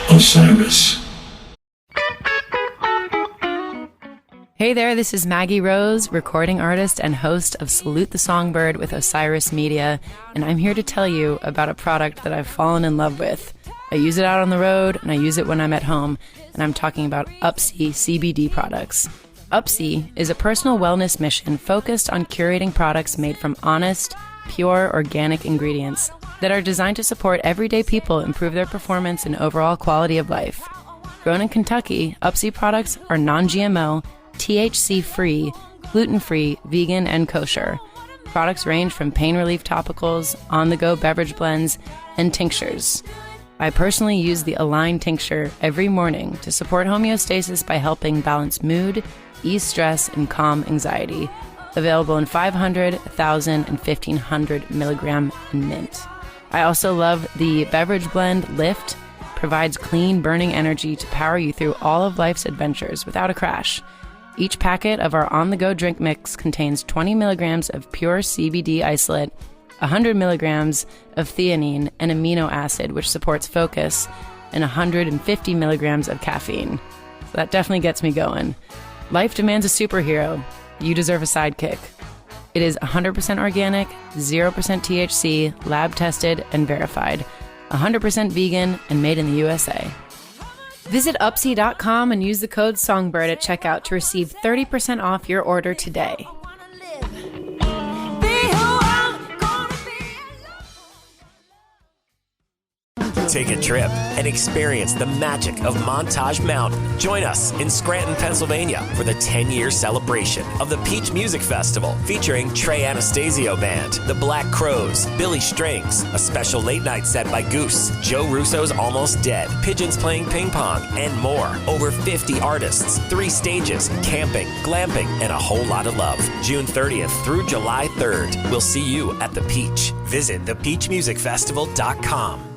Osiris. Hey there, this is Maggie Rose, recording artist and host of Salute the Songbird with Osiris Media, and I'm here to tell you about a product that I've fallen in love with. I use it out on the road, and I use it when I'm at home, and I'm talking about Upsy CBD products. Upsy is a personal wellness mission focused on curating products made from honest, pure, organic ingredients that are designed to support everyday people improve their performance and overall quality of life. Grown in Kentucky, Upsy products are non-GMO, THC-free, gluten-free, vegan, and kosher. Products range from pain relief topicals, on-the-go beverage blends, and tinctures. I personally use the Align tincture every morning to support homeostasis by helping balance mood, ease stress, and calm anxiety. Available in 500, 1,000, and 1,500 milligram in mint. I also love the beverage blend Lift. Provides clean, burning energy to power you through all of life's adventures without a crash. Each packet of our on-the-go drink mix contains 20 milligrams of pure CBD isolate, 100 milligrams of theanine and amino acid, which supports focus, and 150 milligrams of caffeine. So that definitely gets me going. Life demands a superhero. You deserve a sidekick. It is 100% organic, 0% THC, lab-tested, and verified. 100% vegan and made in the USA. Visit Upsy.com and use the code Songbird at checkout to receive 30% off your order today. Take a trip and experience the magic of Montage Mountain. Join us in Scranton, Pennsylvania for the 10-year celebration of the Peach Music Festival featuring Trey Anastasio Band, the Black Crows, Billy Strings, a special late-night set by Goose, Joe Russo's Almost Dead, Pigeons Playing Ping Pong, and more. Over 50 artists, 3 stages, camping, glamping, and a whole lot of love. June 30th through July 3rd. We'll see you at the Peach. Visit thepeachmusicfestival.com.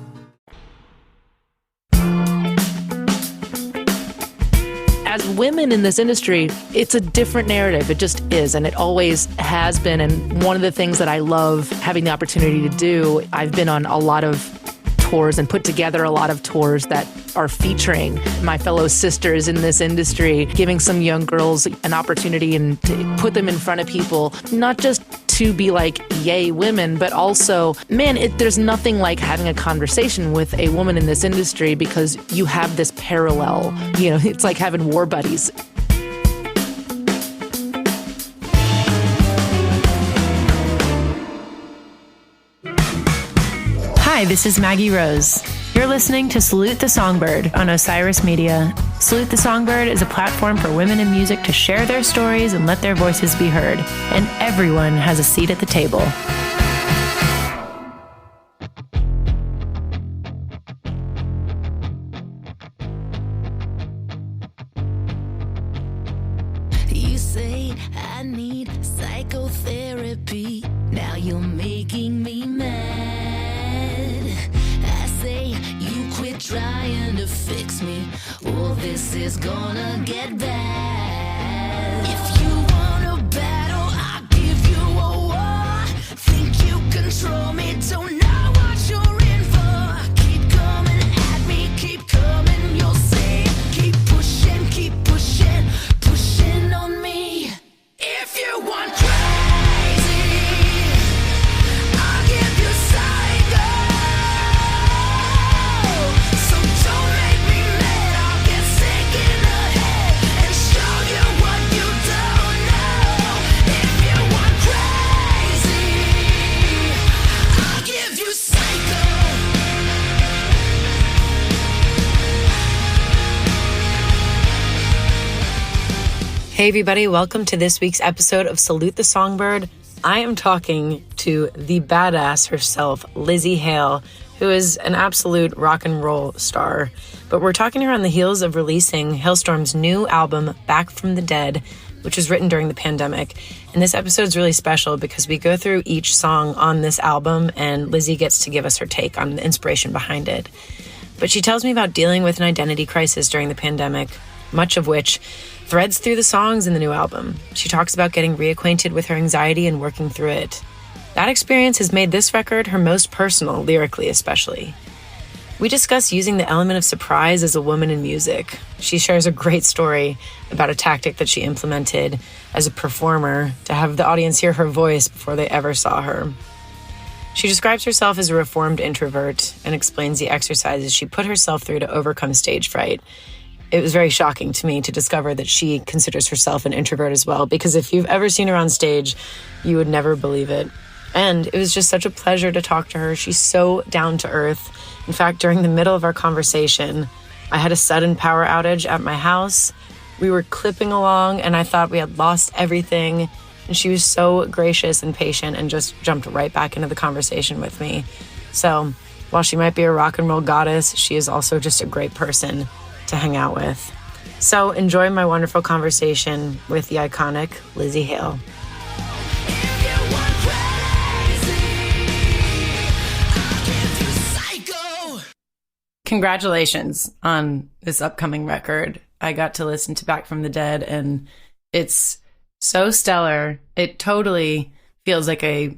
As women in this industry, it's a different narrative. It just is, and it always has been. And one of the things that I love having the opportunity to do, I've been on a lot of tours and put together a lot of tours that are featuring my fellow sisters in this industry, giving some young girls an opportunity and to put them in front of people, not just to be like, yay, women, but also, man, there's nothing like having a conversation with a woman in this industry because you have this parallel. You know, it's like having war buddies. Hi, this is Maggie Rose. You're listening to Salute the Songbird on Osiris Media. Salute the Songbird is a platform for women in music to share their stories and let their voices be heard. And everyone has a seat at the table. You say I need psychotherapy. Now you're making me mad. I say you quit trying to fix me, or this is gonna get bad. If you want a battle, I'll give you a war. Think you control me, don't know what you're in for. Keep coming at me, keep coming, you'll see. Keep pushing, pushing on me. If you want crazy, I'll give you psycho. So don't make me mad, I'll get sick in the head and show you what you don't know. If you want crazy, I'll give you psycho. Hey everybody, welcome to this week's episode of Salute the Songbird. I am talking to the badass herself, Lzzy Hale, who is an absolute rock and roll star. But we're talking to her on the heels of releasing Halestorm's new album, Back from the Dead, which was written during the pandemic. And this episode is really special because we go through each song on this album and Lzzy gets to give us her take on the inspiration behind it. But she tells me about dealing with an identity crisis during the pandemic, much of which threads through the songs in the new album. She talks about getting reacquainted with her anxiety and working through it. That experience has made this record her most personal, lyrically especially. We discuss using the element of surprise as a woman in music. She shares a great story about a tactic that she implemented as a performer to have the audience hear her voice before they ever saw her. She describes herself as a reformed introvert and explains the exercises she put herself through to overcome stage fright. It was very shocking to me to discover that she considers herself an introvert as well, because if you've ever seen her on stage, you would never believe it. And it was just such a pleasure to talk to her. She's so down to earth. In fact, during the middle of our conversation, I had a sudden power outage at my house. We were clipping along and I thought we had lost everything. And she was so gracious and patient and just jumped right back into the conversation with me. So while she might be a rock and roll goddess, she is also just a great person to hang out with. So enjoy my wonderful conversation with the iconic Lzzy Hale. Congratulations on this upcoming record. I got to listen to Back from the Dead, and it's so stellar. It totally feels like a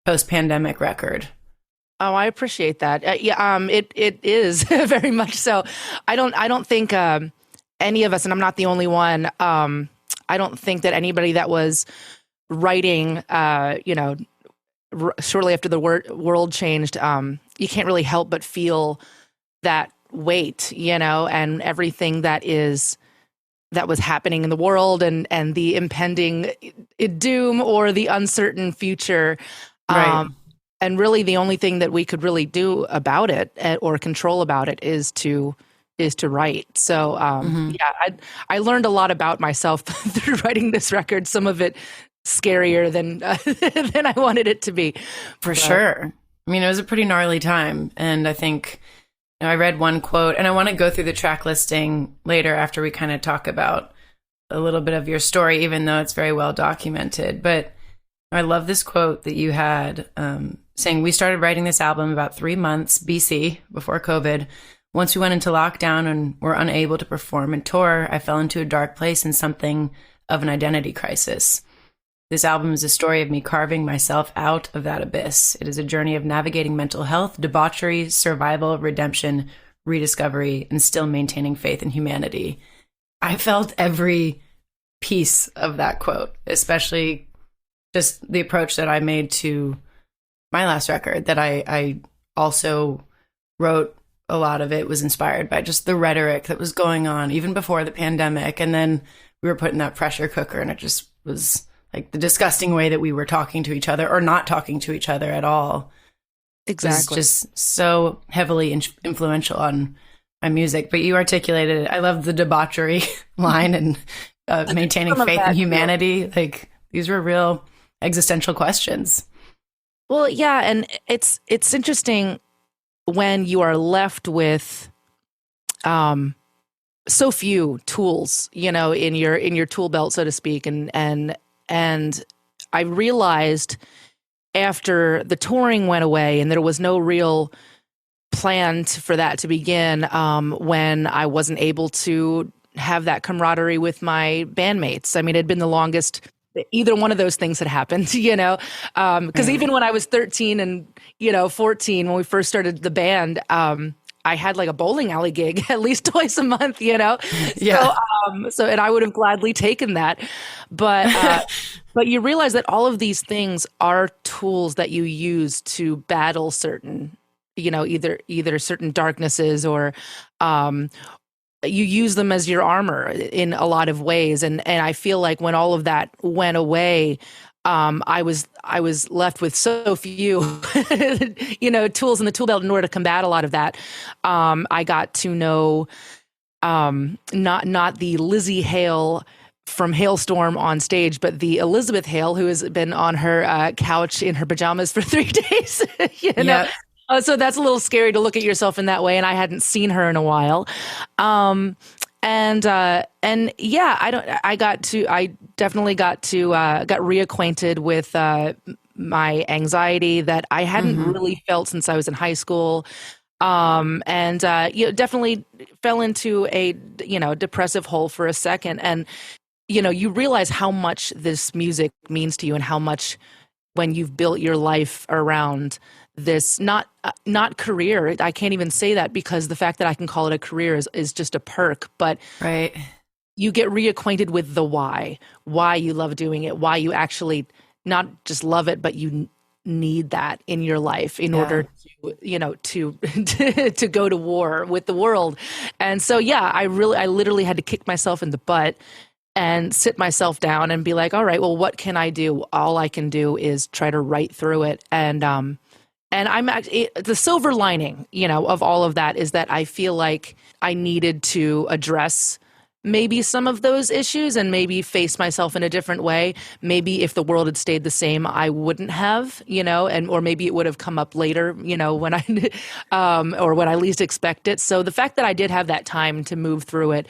post-pandemic record. Oh, I appreciate that. It is very much so. I don't think any of us, and I'm not the only one. I don't think that anybody that was writing, shortly after the world changed, you can't really help but feel that weight, and everything that was happening in the world and the impending doom or the uncertain future. Right. And really the only thing that we could really do about it or control about it is to write. So, I learned a lot about myself through writing this record, some of it scarier than than I wanted it to be. For sure. I mean, it was a pretty gnarly time. And I think I read one quote, and I want to go through the track listing later after we kind of talk about a little bit of your story, even though it's very well documented. But I love this quote that you had saying, "We started writing this album about 3 months BC, before COVID. Once we went into lockdown and were unable to perform and tour, I fell into a dark place and something of an identity crisis. This album is a story of me carving myself out of that abyss. It is a journey of navigating mental health, debauchery, survival, redemption, rediscovery, and still maintaining faith in humanity." I felt every piece of that quote, especially just the approach that I made to my last record, that I also wrote. A lot of it was inspired by just the rhetoric that was going on even before the pandemic. And then we were put in that pressure cooker, and it just was like the disgusting way that we were talking to each other or not talking to each other at all. Exactly. It was just so heavily influential on my music. But you articulated it. I love the debauchery line and maintaining faith in humanity. Like, these were real existential questions. Well, yeah. And it's interesting when you are left with so few tools, in your tool belt, so to speak. And I realized after the touring went away and there was no real plan for that to begin, when I wasn't able to have that camaraderie with my bandmates. I mean, it had been the longest either one of those things had happened, because even when I was 13 and, 14, when we first started the band, I had like a bowling alley gig at least twice a month, Yeah. So, and I would have gladly taken that. But you realize that all of these things are tools that you use to battle certain, either certain darknesses or, you use them as your armor in a lot of ways. And I feel like when all of that went away, I was left with so few, tools in the tool belt in order to combat a lot of that. I got to know, not the Lzzy Hale from Halestorm on stage, but the Elizabeth Hale, who has been on her couch in her pajamas for 3 days, Yep. So that's a little scary to look at yourself in that way. And I hadn't seen her in a while. I definitely got reacquainted with, my anxiety that I hadn't really felt since I was in high school. Definitely fell into a, depressive hole for a second. And, you realize how much this music means to you and how much when you've built your life around this not career. I can't even say that because the fact that I can call it a career is just a perk. But right. You get reacquainted with the why you love doing it, why you actually not just love it, but you need that in your life in order to, to go to war with the world. And so, I literally had to kick myself in the butt and sit myself down and be like, all right, well, what can I do? All I can do is try to write through it. And I'm actually, the silver lining, of all of that is that I feel like I needed to address maybe some of those issues and maybe face myself in a different way. Maybe if the world had stayed the same, I wouldn't have, or maybe it would have come up later, when I, or when I least expect it. So the fact that I did have that time to move through it,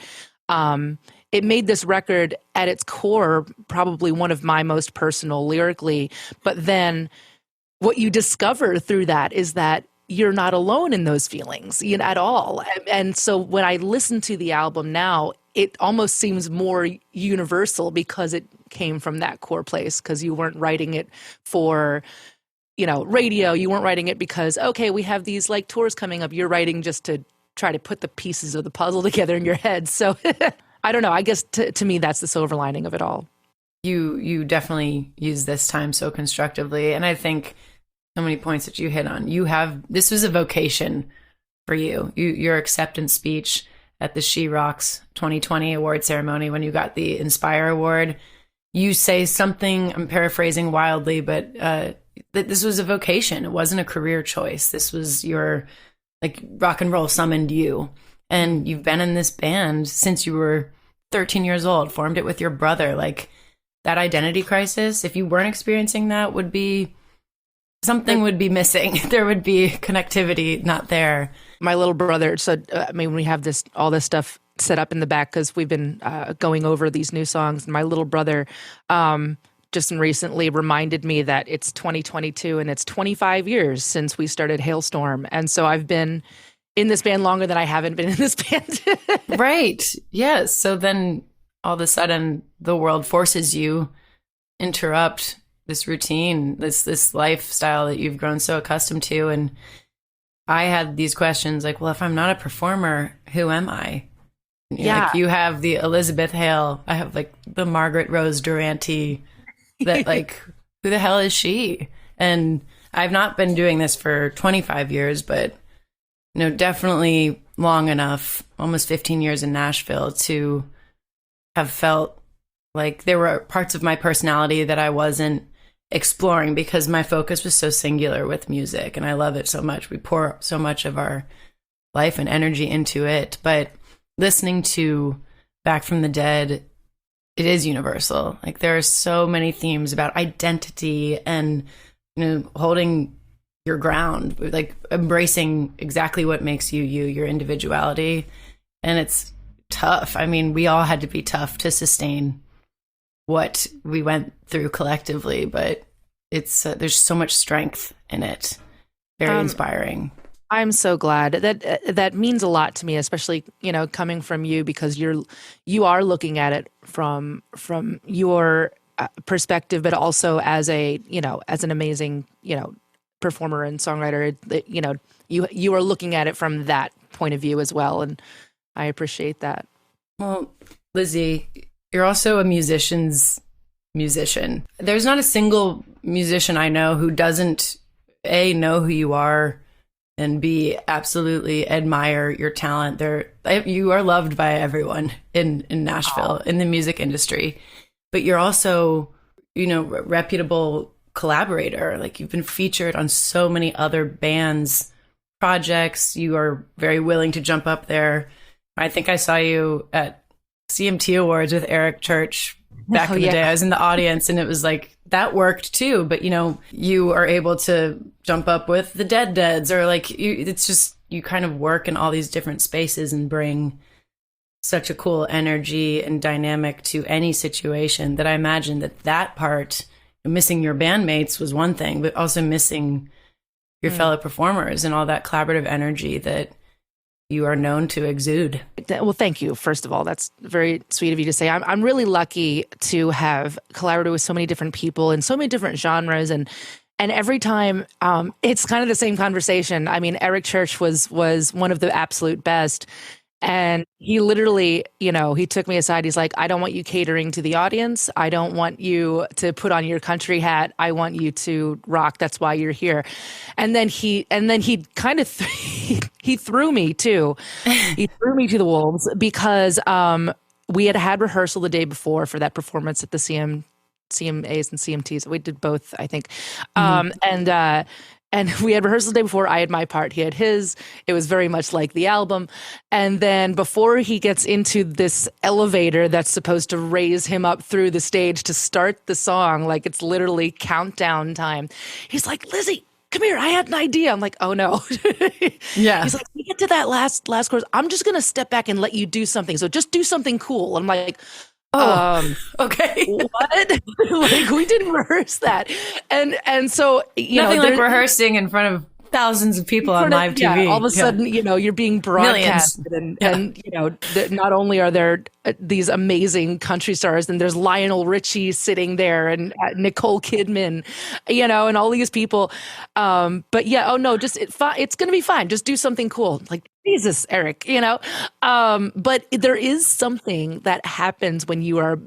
it made this record at its core probably one of my most personal lyrically. But then what you discover through that is that you're not alone in those feelings at all. And so when I listen to the album now, it almost seems more universal because it came from that core place, because you weren't writing it for, radio. You weren't writing it because, okay, we have these like tours coming up. You're writing just to try to put the pieces of the puzzle together in your head. So I don't know. I guess to me, that's the silver lining of it all. You definitely use this time so constructively. And I think so many points that you hit on. This was a vocation for you. Your acceptance speech at the She Rocks 2020 award ceremony when you got the Inspire Award, you say something, I'm paraphrasing wildly, but that this was a vocation. It wasn't a career choice. This was your, like, rock and roll summoned you. And you've been in this band since you were 13 years old, formed it with your brother. Like, that identity crisis, if you weren't experiencing that, would be something would be missing. There would be connectivity not there. My little brother, we have all this stuff set up in the back because we've been going over these new songs. And my little brother just recently reminded me that it's 2022 and it's 25 years since we started Halestorm. And so I've been in this band longer than I haven't been in this band. Right. Yes. So then all of a sudden the world forces you interrupt this routine, this lifestyle that you've grown so accustomed to. And I had these questions like, well, if I'm not a performer, who am I? Like, you have the Lzzy Hale, I have like the Margaret Rose Durante, that like, who the hell is she? And I've not been doing this for 25 years, but definitely long enough, almost 15 years in Nashville, to have felt like there were parts of my personality that I wasn't exploring because my focus was so singular with music, and I love it so much. We pour so much of our life and energy into it. But listening to Back from the Dead, it is universal. Like, there are so many themes about identity and holding your ground, like embracing exactly what makes you, your individuality. And it's tough. I mean, we all had to be tough to sustain what we went through collectively, but it's there's so much strength in it. Very inspiring. I'm so glad. That means a lot to me, especially coming from you, because you are looking at it from your perspective, but also as as an amazing performer and songwriter. You are looking at it from that point of view as well, and I appreciate that. Well, Lzzy, you're also a musician's musician. There's not a single musician I know who doesn't A, know who you are, and B, absolutely admire your talent. You are loved by everyone in Nashville, in the music industry. But you're also, a reputable collaborator. Like, you've been featured on so many other bands' projects. You are very willing to jump up there. I think I saw you at CMT Awards with Eric Church back in the day. I was in the audience, and it was like, that worked too. But, you are able to jump up with the Deads, or like, it's just, you kind of work in all these different spaces and bring such a cool energy and dynamic to any situation that I imagine that part, missing your bandmates was one thing, but also missing your fellow performers and all that collaborative energy that you are known to exude. Well, thank you. First of all, that's very sweet of you to say. I'm really lucky to have collaborated with so many different people in so many different genres, and And every time, it's kind of the same conversation. I mean, Eric Church was one of the absolute best. And he literally, he took me aside. He's like, I don't want you catering to the audience. I don't want you to put on your country hat. I want you to rock. That's why you're here. And then he kind of, he threw me too. He threw me to the wolves because we had rehearsal the day before for that performance at the CMAs and CMTs. We did both, I think. And we had rehearsal the day before. I had my part. He had his. It was very much like the album. And then before he gets into this elevator that's supposed to raise him up through the stage to start the song, like it's literally countdown time, he's like, Lzzy, come here. I had an idea. I'm like, oh no. Yeah. He's like, we get to that last chorus. I'm just going to step back and let you do something. So just do something cool. I'm like, okay. What? Like, we didn't rehearse that. And so, nothing like rehearsing in front of thousands of people on live TV. Yeah, all of a sudden, you're being broadcasted and not only are there these amazing country stars, and there's Lionel Richie sitting there and Nicole Kidman, and all these people. But yeah, it's going to be fine. Just do something cool. Like, Jesus, Eric, but there is something that happens when you are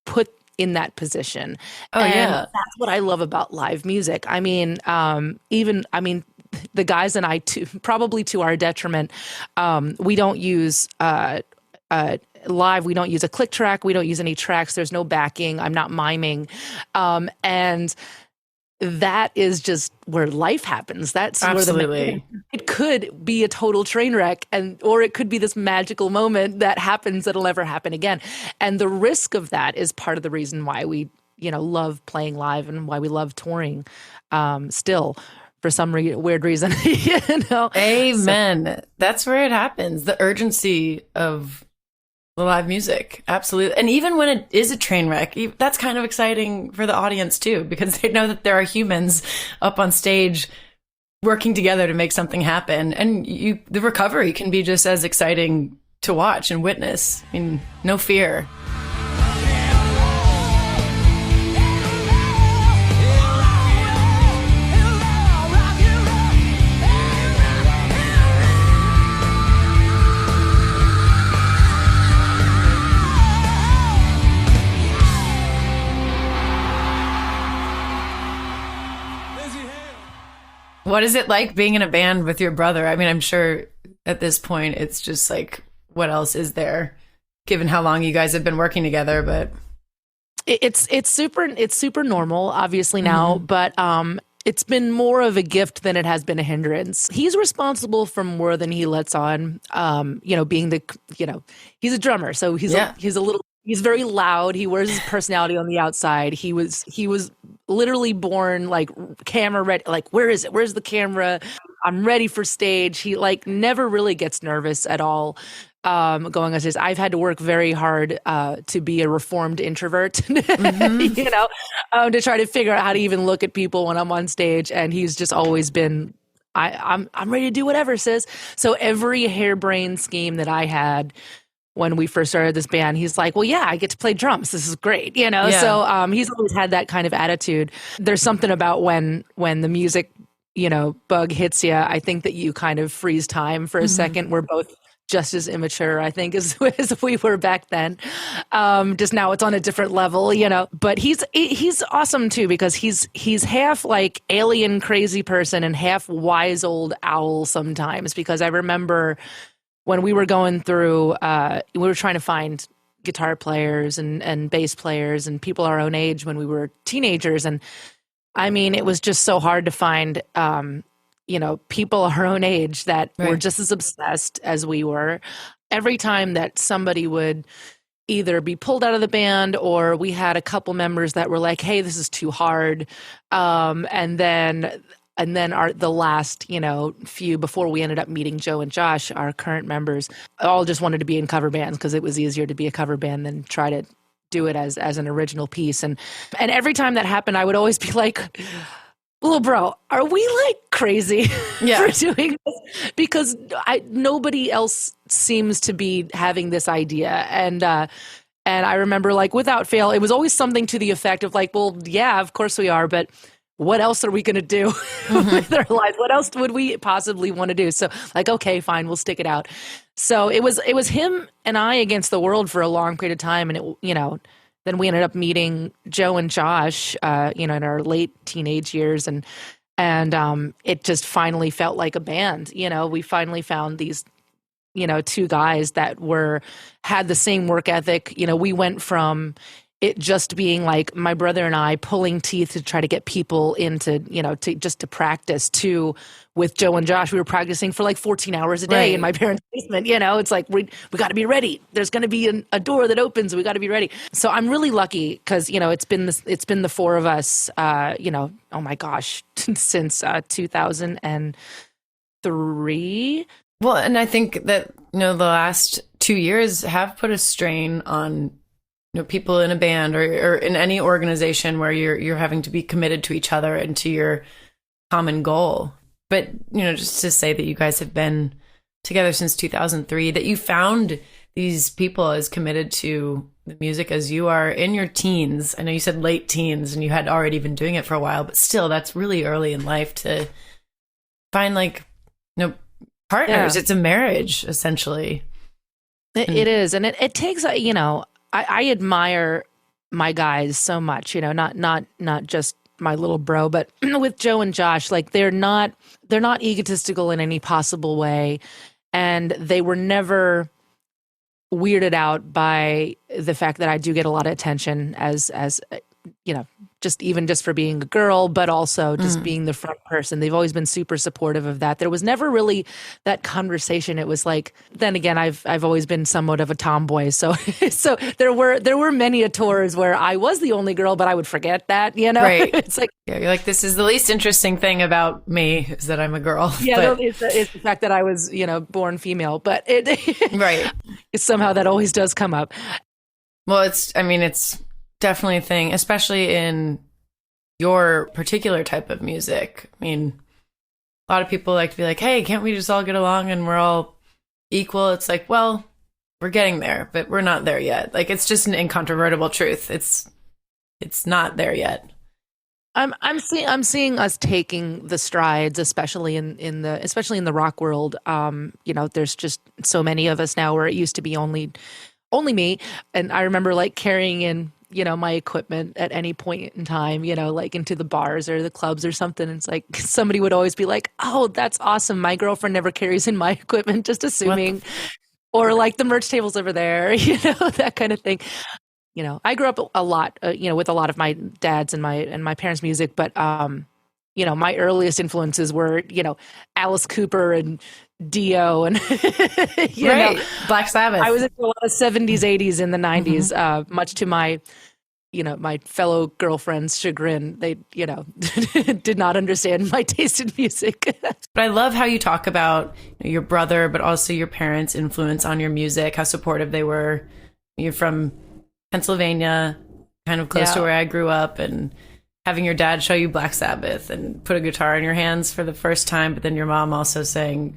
put in that position. That's what I love about live music. I mean, the guys and I, too, probably to our detriment, we don't use live. We don't use a click track. We don't use any tracks. There's no backing. I'm not miming. And that is just where life happens. That's absolutely. It could be a total train wreck, or it could be this magical moment that happens that'll never happen again. And the risk of that is part of the reason why we, love playing live and why we love touring still. For some weird reason, Amen. So. That's where it happens. The urgency of the live music. Absolutely. And even when it is a train wreck, that's kind of exciting for the audience too, because they know that there are humans up on stage working together to make something happen. And the recovery can be just as exciting to watch and witness. I mean, no fear. What is it like being in a band with your brother? I mean, I'm sure at this point it's just like, what else is there, given how long you guys have been working together? But it's super normal, obviously now, but it's been more of a gift than it has been a hindrance. He's responsible for more than he lets on. Being he's a drummer, so he's very loud. He wears his personality on the outside. He was literally born like camera ready. Like, where is it? Where's the camera? I'm ready for stage. He never really gets nervous at all. Going on stage. I've had to work very hard to be a reformed introvert, to try to figure out how to even look at people when I'm on stage. And he's just always been, I'm ready to do whatever, sis. So every harebrained scheme that I had when we first started this band, he's like, well, yeah, I get to play drums. This is great. So he's always had that kind of attitude. There's something about when the music, bug hits you, I think that you kind of freeze time for a second. We're both just as immature, I think, as we were back then. Just now it's on a different level, but he's awesome too, because he's half like alien crazy person and half wise old owl sometimes, because I remember when we were going through, we were trying to find guitar players and bass players and people our own age when we were teenagers. And I mean, it was just so hard to find, people our own age that were just as obsessed as we were. Every time that somebody would either be pulled out of the band, or we had a couple members that were like, hey, this is too hard. And then the last, few before we ended up meeting Joe and Josh, our current members, all just wanted to be in cover bands because it was easier to be a cover band than try to do it as an original piece. And every time that happened, I would always be like, little bro, are we like crazy for doing this? Because nobody else seems to be having this idea. And I remember, like, without fail, it was always something to the effect of like, well, yeah, of course we are, but what else are we going to do with our lives? What else would we possibly want to do? So like, okay, fine, we'll stick it out. So it was him and I against the world for a long period of time. And then we ended up meeting Joe and Josh, in our late teenage years. And it just finally felt like a band. We finally found these, two guys that had the same work ethic. We went from it just being like my brother and I pulling teeth to try to get people into, to practice, to with Joe and Josh, we were practicing for like 14 hours a day in my parents' basement. It's like, we got to be ready. There's going to be a door that opens. We got to be ready. So I'm really lucky because, it's been the four of us, oh my gosh, since 2003. Well, and I think that, the last 2 years have put a strain on people in a band or in any organization where you're having to be committed to each other and to your common goal. But, just to say that you guys have been together since 2003, that you found these people as committed to the music as you are in your teens. I know you said late teens and you had already been doing it for a while, but still, that's really early in life to find partners. Yeah. It's a marriage, essentially. It is. And it takes, I admire my guys so much, not just my little bro, but with Joe and Josh, like they're not egotistical in any possible way. And they were never weirded out by the fact that I do get a lot of attention as just for being a girl, but also just being the front person. They've always been super supportive of that. There was never really that conversation. It was like, then again, I've always been somewhat of a tomboy. So there were many tours where I was the only girl, but I would forget that, Right. It's like, yeah, you're like, this is the least interesting thing about me is that I'm a girl. Yeah, it's the fact that I was, born female, but right. Somehow that always does come up. Well, it's definitely a thing, especially in your particular type of music. I mean, a lot of people like to be like, hey, can't we just all get along and we're all equal? It's like, well, we're getting there, but we're not there yet. Like, it's just an incontrovertible truth. It's not there yet. I'm seeing us taking the strides, especially in the rock world. There's just so many of us now where it used to be only me. And I remember like carrying in, my equipment at any point in time, like into the bars or the clubs or something. And it's like somebody would always be like, oh, that's awesome. My girlfriend never carries in my equipment, just assuming. Or like the merch tables over there, that kind of thing. I grew up a lot, with a lot of my dad's and my parents' music, but my earliest influences were, Alice Cooper and Dio and Black Sabbath. I was into a lot of 70s, 80s, and the 90s, much to my my fellow girlfriends' chagrin. They, did not understand my taste in music. But I love how you talk about your brother, but also your parents' influence on your music, how supportive they were. You're from Pennsylvania, kind of close to where I grew up, and having your dad show you Black Sabbath and put a guitar in your hands for the first time, but then your mom also saying,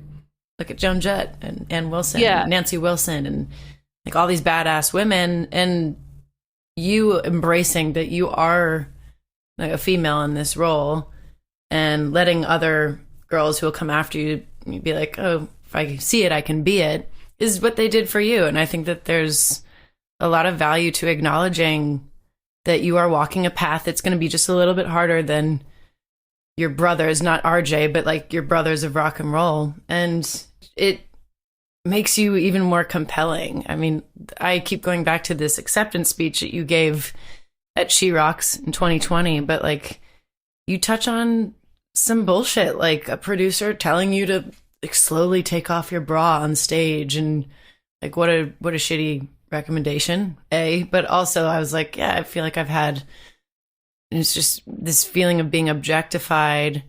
look at Joan Jett and Ann Wilson and Nancy Wilson and like all these badass women, and you embracing that you are like a female in this role and letting other girls who will come after you be like, oh, if I see it, I can be it, is what they did for you. And I think that there's a lot of value to acknowledging that you are walking a path that's going to be just a little bit harder than your brothers, not RJ, but like your brothers of rock and roll. And it makes you even more compelling. I mean, I keep going back to this acceptance speech that you gave at She Rocks in 2020, but like you touch on some bullshit, like a producer telling you to like slowly take off your bra on stage, and like what a shitty recommendation, but also I was like, yeah, I feel like it's just this feeling of being objectified,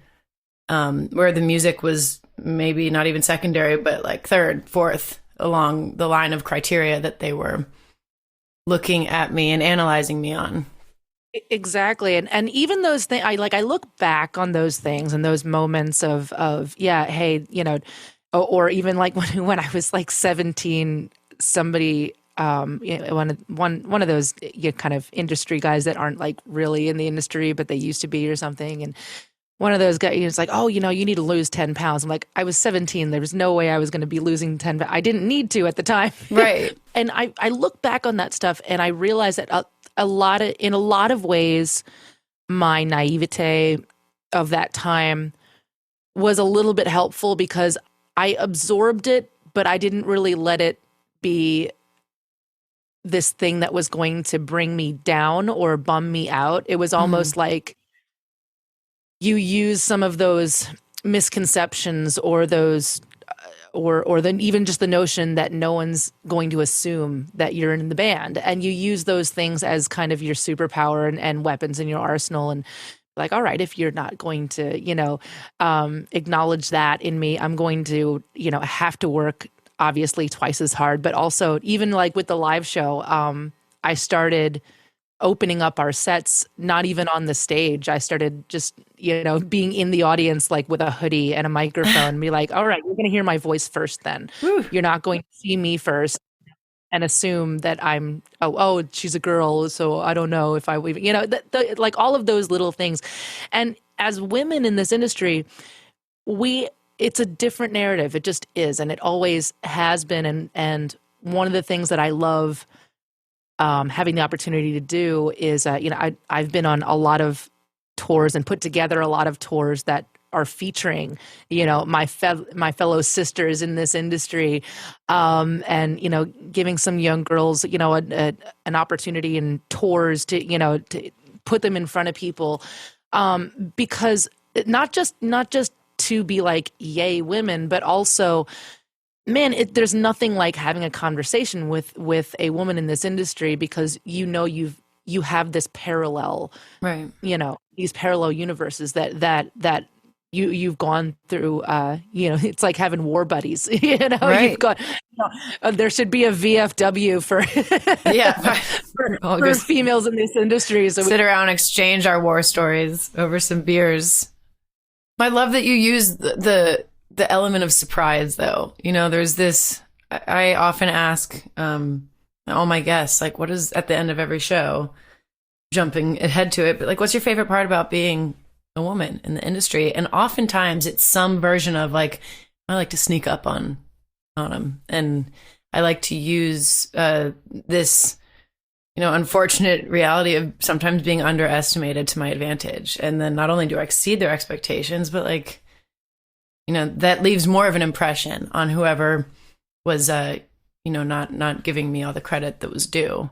where the music was maybe not even secondary, but like third, fourth along the line of criteria that they were looking at me and analyzing me on. Exactly. And even those things, I look back on those things and those moments of hey, or even like when I was like 17, somebody one of those kind of industry guys that aren't like really in the industry, but they used to be or something. And one of those guys, it's like, oh, you need to lose 10 pounds. I'm like, I was 17. There was no way I was going to be losing 10 pounds. I didn't need to at the time. Right. And I look back on that stuff and I realize that in a lot of ways, my naivete of that time was a little bit helpful because I absorbed it, but I didn't really let it be this thing that was going to bring me down or bum me out. It was almost like you use some of those misconceptions or those or then even just the notion that no one's going to assume that you're in the band, and you use those things as kind of your superpower and weapons in your arsenal. And like, all right, if you're not going to, acknowledge that in me, I'm going to, have to work obviously twice as hard. But also, even like with the live show, I started opening up our sets, not even on the stage. I started just, being in the audience, like with a hoodie and a microphone, and be like, all right, you're going to hear my voice first then. You're not going to see me first and assume that I'm, oh, she's a girl, so I don't know if I would, like all of those little things. And as women in this industry, it's a different narrative. It just is. And it always has been. And one of the things that I love having the opportunity to do is, I've been on a lot of tours and put together a lot of tours that are featuring, my fellow sisters in this industry, and giving some young girls, an opportunity in tours to put them in front of people, because not just to be like, yay women, but also, man, there's nothing like having a conversation with a woman in this industry, because you have this parallel, right? These parallel universes that you've gone through. It's like having war buddies. Right. You've got. There should be a VFW for for females in this industry. So sit around, exchange our war stories over some beers. I love that you use the element of surprise, though. There's this. I often ask all my guests, like, what is at the end of every show? Jumping ahead to it, but like, what's your favorite part about being a woman in the industry? And oftentimes it's some version of like, I like to sneak up on them, and I like to use this, unfortunate reality of sometimes being underestimated to my advantage. And then not only do I exceed their expectations, but like, that leaves more of an impression on whoever was, not giving me all the credit that was due.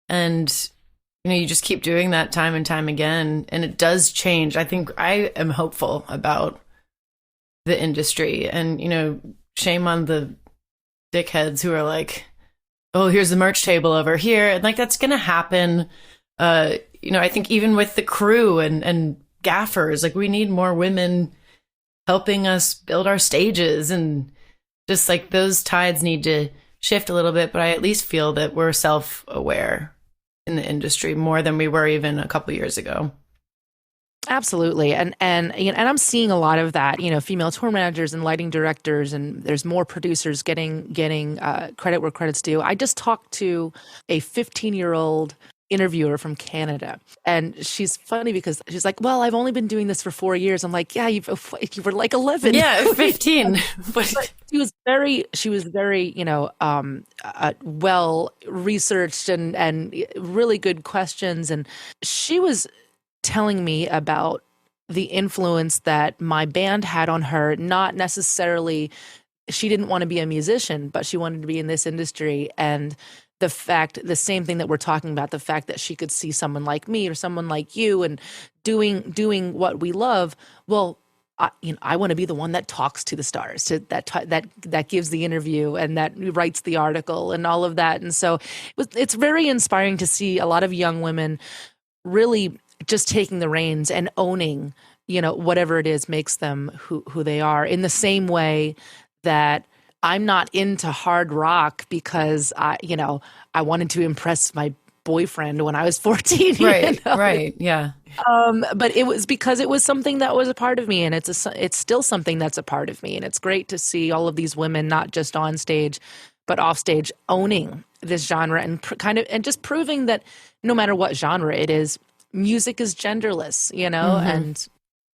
And you just keep doing that time and time again, and it does change. I think I am hopeful about the industry, and, shame on the dickheads who are like, oh, here's the merch table over here. And like, that's going to happen. I think even with the crew and gaffers, like we need more women helping us build our stages, and just like those tides need to shift a little bit. But I at least feel that we're self-aware in the industry more than we were even a couple years ago. Absolutely. And I'm seeing a lot of that, female tour managers and lighting directors, and there's more producers getting credit where credit's due. I just talked to a 15-year-old interviewer from Canada, and she's funny because she's like, well, I've only been doing this for 4 years. I'm like, yeah, you were like 11. Yeah, 15. But she was very, well researched and really good questions. And she was telling me about the influence that my band had on her. Not necessarily, she didn't want to be a musician, but she wanted to be in this industry. And the same thing that we're talking about, the fact that she could see someone like me or someone like you and doing what we love. Well, I want to be the one that talks to the stars, that gives the interview and that writes the article and all of that. And so it's very inspiring to see a lot of young women really just taking the reins and owning, whatever it is makes them who they are, in the same way that I'm not into hard rock because I wanted to impress my boyfriend when I was 14. Right. Right. Yeah. But it was because it was something that was a part of me, and it's still something that's a part of me. And it's great to see all of these women, not just on stage, but off stage owning this genre and and just proving that no matter what genre it is, music is genderless, and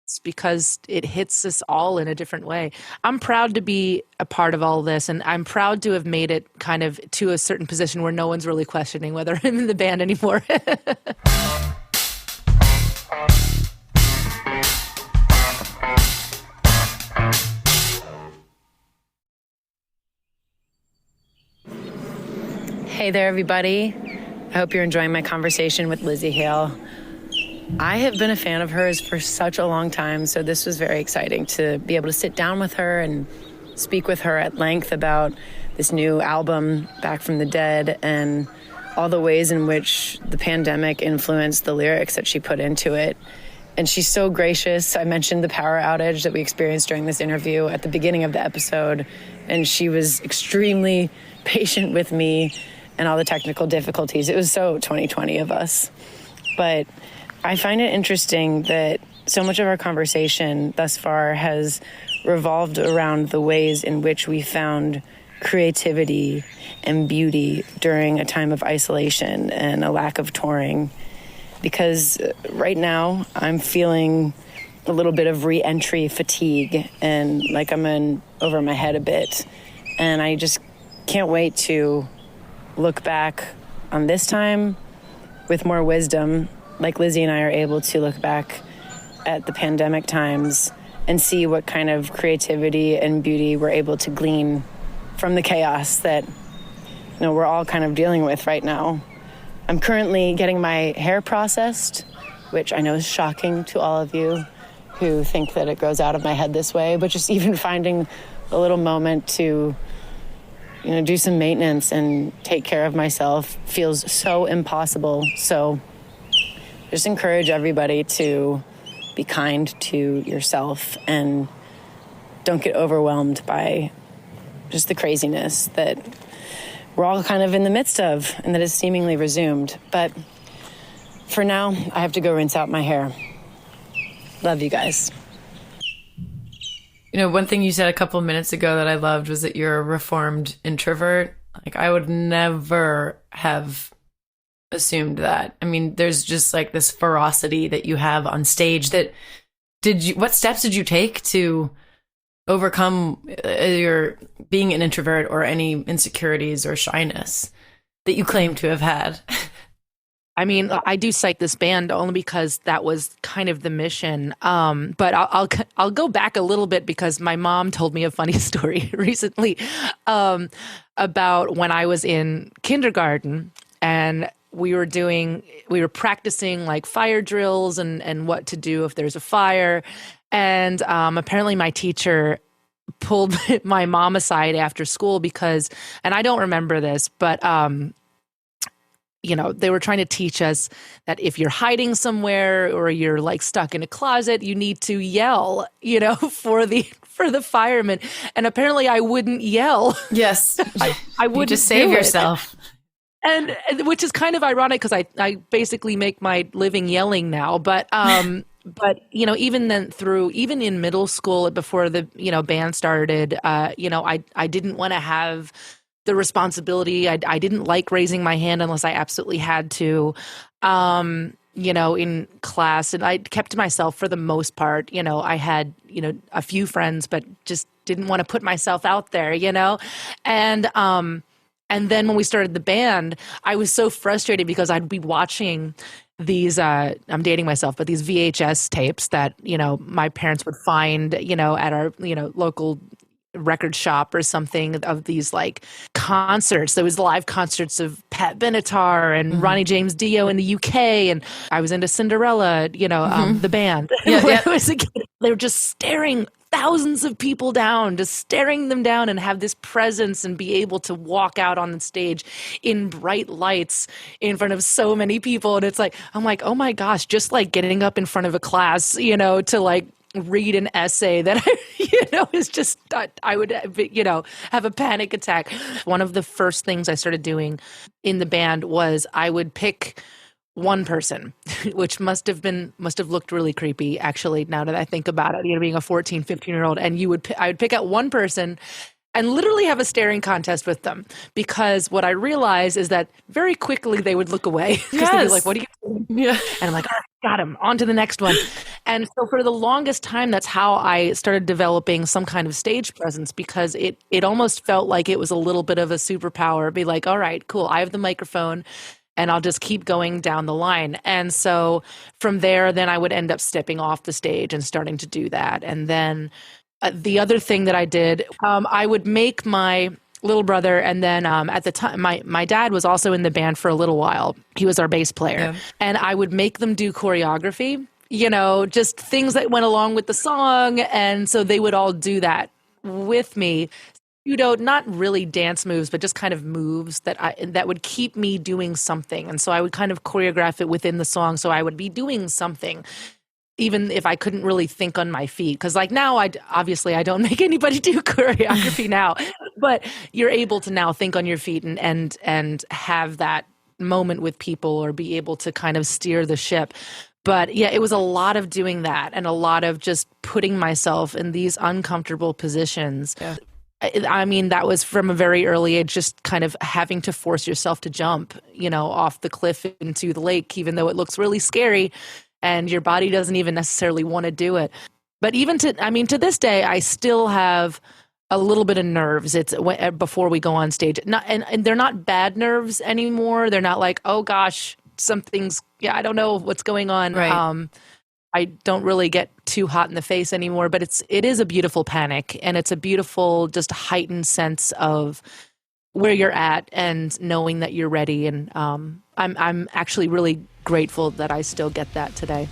it's because it hits us all in a different way. I'm proud to be a part of all this, and I'm proud to have made it kind of to a certain position where no one's really questioning whether I'm in the band anymore. Hey there, everybody. I hope you're enjoying my conversation with Lzzy Hale. I have been a fan of hers for such a long time, so this was very exciting to be able to sit down with her and speak with her at length about this new album, Back from the Dead, and all the ways in which the pandemic influenced the lyrics that she put into it. And she's so gracious. I mentioned the power outage that we experienced during this interview at the beginning of the episode, and she was extremely patient with me and all the technical difficulties. It was so 2020 of us. But I find it interesting that so much of our conversation thus far has revolved around the ways in which we found creativity and beauty during a time of isolation and a lack of touring. Because right now I'm feeling a little bit of re-entry fatigue and like I'm in over my head a bit. And I just can't wait to look back on this time with more wisdom, like Lzzy and I are able to look back at the pandemic times and see what kind of creativity and beauty we're able to glean from the chaos that we're all kind of dealing with right now. I'm currently getting my hair processed, which I know is shocking to all of you who think that it grows out of my head this way, but just even finding a little moment to do some maintenance and take care of myself feels so impossible. So just encourage everybody to be kind to yourself and don't get overwhelmed by just the craziness that we're all kind of in the midst of and that is seemingly resumed. But for now, I have to go rinse out my hair. Love you guys. One thing you said a couple of minutes ago that I loved was that you're a reformed introvert. Like, I would never have assumed that. I mean, there's just like this ferocity that you have on stage. What steps did you take to overcome your being an introvert or any insecurities or shyness that you claim to have had? I mean, I do cite this band only because that was kind of the mission. But I'll go back a little bit because my mom told me a funny story recently about when I was in kindergarten and we were practicing like fire drills and what to do if there's a fire. And apparently my teacher pulled my mom aside after school because, and I don't remember this, but they were trying to teach us that if you're hiding somewhere or you're like stuck in a closet, you need to yell, for the firemen. And apparently I wouldn't yell. Yes. I wouldn't just save yourself. And which is kind of ironic because I basically make my living yelling now. But even then even in middle school before the, band started, I didn't want to have the responsibility. I didn't like raising my hand unless I absolutely had to, in class. And I kept to myself for the most part. I had, a few friends, but just didn't want to put myself out there, And then when we started the band, I was so frustrated because I'd be watching these, I'm dating myself, but these VHS tapes that, my parents would find, at our, local record shop or something of these like concerts. There was live concerts of Pat Benatar and Ronnie James Dio in the UK. And I was into Cinderella, the band. Yeah. They were just staring thousands of people down, just staring them down and have this presence and be able to walk out on the stage in bright lights in front of so many people. And it's like, I'm like, oh my gosh, just like getting up in front of a class, to like read an essay that, is just, I would, have a panic attack. One of the first things I started doing in the band was I would pick one person, which must have looked really creepy, actually, now that I think about it, being a 14, 15-year-old. And I would pick out one person and literally have a staring contest with them, because what I realized is that very quickly they would look away because they'd be like, what are you doing? Yeah. And I'm like, all right, got him, on to the next one. And so for the longest time, that's how I started developing some kind of stage presence, because it almost felt like it was a little bit of a superpower. Be like, all right, cool, I have the microphone and I'll just keep going down the line. And so from there, then I would end up stepping off the stage and starting to do that. And then the other thing that I did, I would make my little brother, and then at the time, my dad was also in the band for a little while. He was our bass player. Yeah. And I would make them do choreography, just things that went along with the song. And so they would all do that with me. Not really dance moves, but just kind of moves that would keep me doing something. And so I would kind of choreograph it within the song. So I would be doing something, even if I couldn't really think on my feet. Because like now, obviously I don't make anybody do choreography now, but you're able to now think on your feet and have that moment with people, or be able to kind of steer the ship. But yeah, it was a lot of doing that, and a lot of just putting myself in these uncomfortable positions. Yeah. I mean, that was from a very early age, just kind of having to force yourself to jump, off the cliff into the lake, even though it looks really scary and your body doesn't even necessarily want to do it. But even to this day, I still have a little bit of nerves. It's before we go on stage. And they're not bad nerves anymore. They're not like, oh gosh, I don't know what's going on. Right. I don't really get too hot in the face anymore, but it is a beautiful panic, and it's a beautiful, just heightened sense of where you're at and knowing that you're ready. And I'm actually really grateful that I still get that today.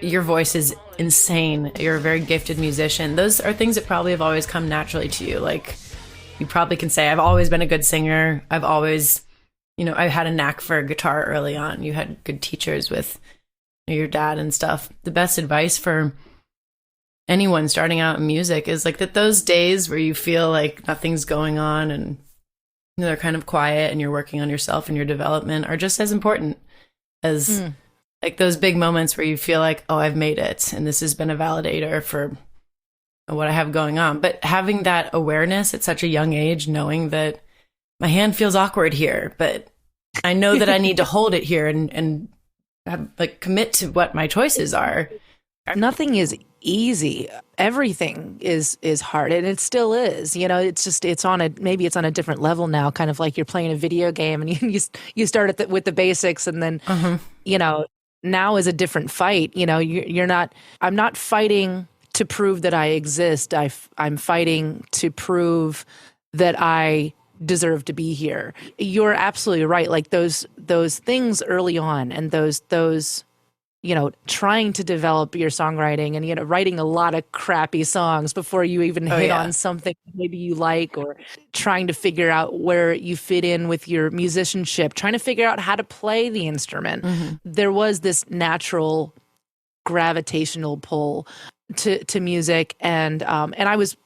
Your voice is insane. You're a very gifted musician. Those are things that probably have always come naturally to you. Like, you probably can say, I've always been a good singer. I've always, I had a knack for guitar early on. You had good teachers with your dad and stuff. The best advice for anyone starting out in music is like that those days where you feel like nothing's going on and they're kind of quiet and you're working on yourself and your development are just as important as like those big moments where you feel like, oh, I've made it and this has been a validator for what I have going on. But having that awareness at such a young age, knowing that my hand feels awkward here, but I know that I need to hold it here and have, like, commit to what my choices are. Nothing is easy. Everything is hard, and it still is. It's on a different level now. Kind of like you're playing a video game, and you start with the basics, and then now is a different fight. I'm not fighting to prove that I exist. I'm fighting to prove that I deserve to be here. You're absolutely right. Like those things early on, and those trying to develop your songwriting and, writing a lot of crappy songs before you even hit on something maybe you like, or trying to figure out where you fit in with your musicianship, trying to figure out how to play the instrument. Mm-hmm. There was this natural gravitational pull to music. And I was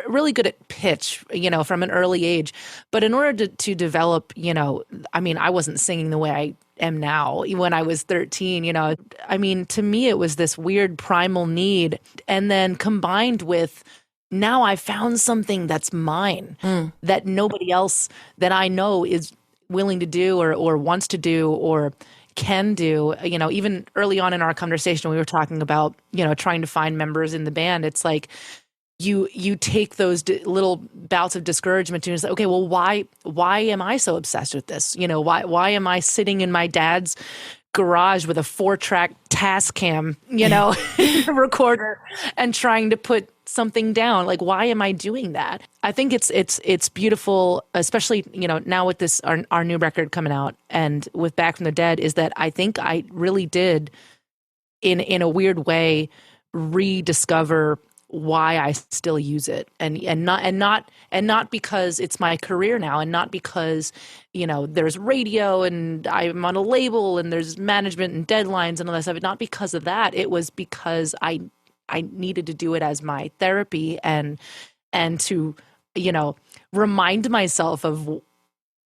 really good at pitch, from an early age. But in order to develop, I wasn't singing the way I am now when I was 13, to me, it was this weird primal need. And then combined with, now I found something that's mine, that nobody else that I know is willing to do or wants to do or can do. Even early on in our conversation, we were talking about, trying to find members in the band. It's like, you take those little bouts of discouragement and you say, okay, well, why am I so obsessed with this? Why am I sitting in my dad's garage with a 4-track Tascam, recorder and trying to put something down? Like, why am I doing that? I think it's beautiful, especially, now with this, our new record coming out and with Back from the Dead, is that I think I really did in a weird way rediscover why I still use it, and not because it's my career now, and not because, you know, there's radio and I'm on a label and there's management and deadlines and all that stuff. Not because of that. It was because I needed to do it as my therapy, and to, you know, remind myself of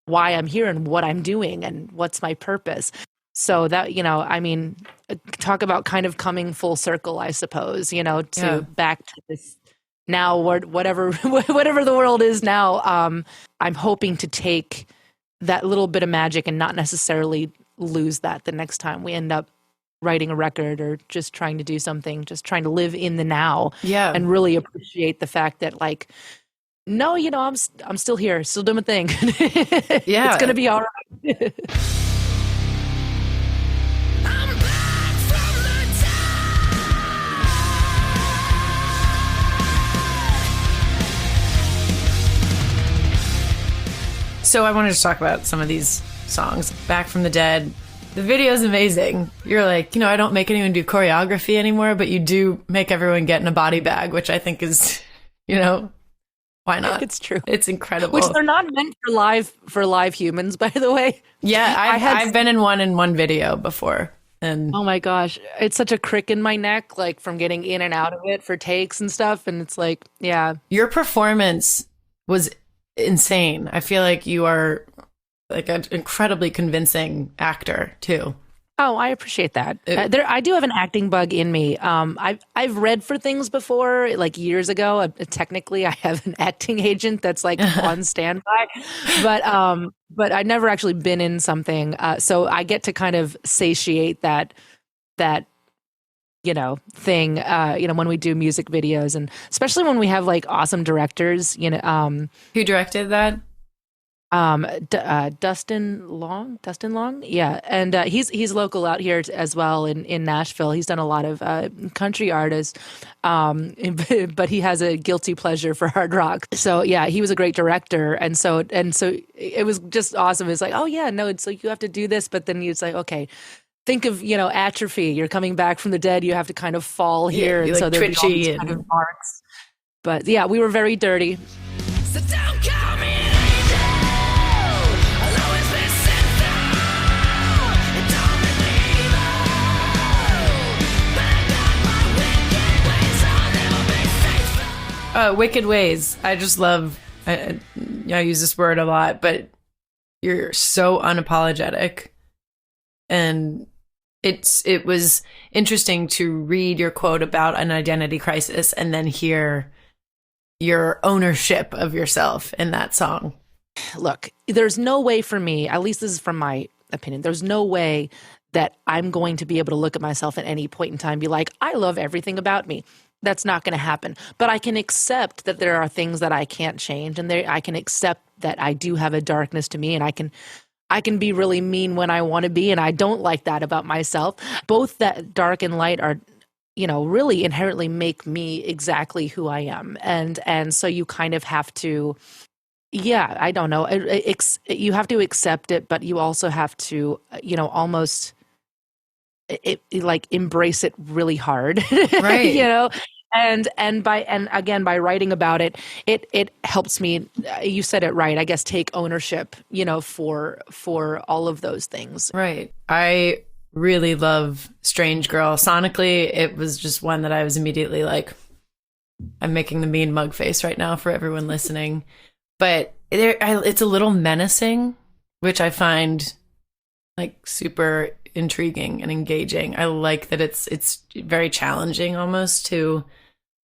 why I'm here and what I'm doing and what's my purpose. So that, you know, I mean, talk about kind of coming full circle, I suppose, you know, to back to this now, whatever the world is now. I'm hoping to take that little bit of magic and not necessarily lose that the next time we end up writing a record or just trying to do something, just trying to live in the now. Yeah. And really appreciate the fact that, like, no, you know, I'm still here, still doing my thing. Yeah. It's going to be all right. So I wanted to talk about some of these songs. Back from the Dead. The video is amazing. You're like, you know, I don't make anyone do choreography anymore, but you do make everyone get in a body bag, which I think is, you know, why not? It's true. It's incredible. Which they're not meant for live humans, by the way. Yeah, I've been in one video before. And oh my gosh, it's such a crick in my neck, like from getting in and out of it for takes and stuff. And it's like, yeah. Your performance was insane. I feel like you are like an incredibly convincing actor too. Oh, I appreciate that. I do have an acting bug in me. I've read for things before, like years ago. Technically, I have an acting agent that's like on standby, but I've never actually been in something. So I get to kind of satiate that you know thing. You know, when we do music videos, and especially when we have like awesome directors. You know, who directed that? Dustin Long, yeah, and he's local out here as well in Nashville. He's done a lot of country artists, but he has a guilty pleasure for hard rock. So yeah, he was a great director, and so it was just awesome. It's like, oh yeah, no, it's like you have to do this, but then it's like, okay, think of, you know, atrophy. You're coming back from the dead. You have to kind of fall here, and like so there's all these and kind of marks. But yeah, we were very dirty. So don't call me. Wicked Ways. I just love, I use this word a lot, but you're so unapologetic. And it was interesting to read your quote about an identity crisis and then hear your ownership of yourself in that song. Look, there's no way for me, at least this is from my opinion, there's no way that I'm going to be able to look at myself at any point in time and be like, I love everything about me. That's not going to happen. But I can accept that there are things that I can't change, and I can accept that I do have a darkness to me, and I can be really mean when I want to be, and I don't like that about myself. Both that dark and light are, you know, really inherently make me exactly who I am. And so you kind of have to, yeah, I don't know. You have to accept it, but you also have to, you know, almost like embrace it really hard, right? You know, and again, by writing about it, it helps me. You said it right, I guess. Take ownership, you know, for all of those things. Right. I really love Strange Girl. Sonically, it was just one that I was immediately like, I'm making the mean mug face right now for everyone listening, but it's a little menacing, which I find like super intriguing and engaging. I like that it's very challenging almost to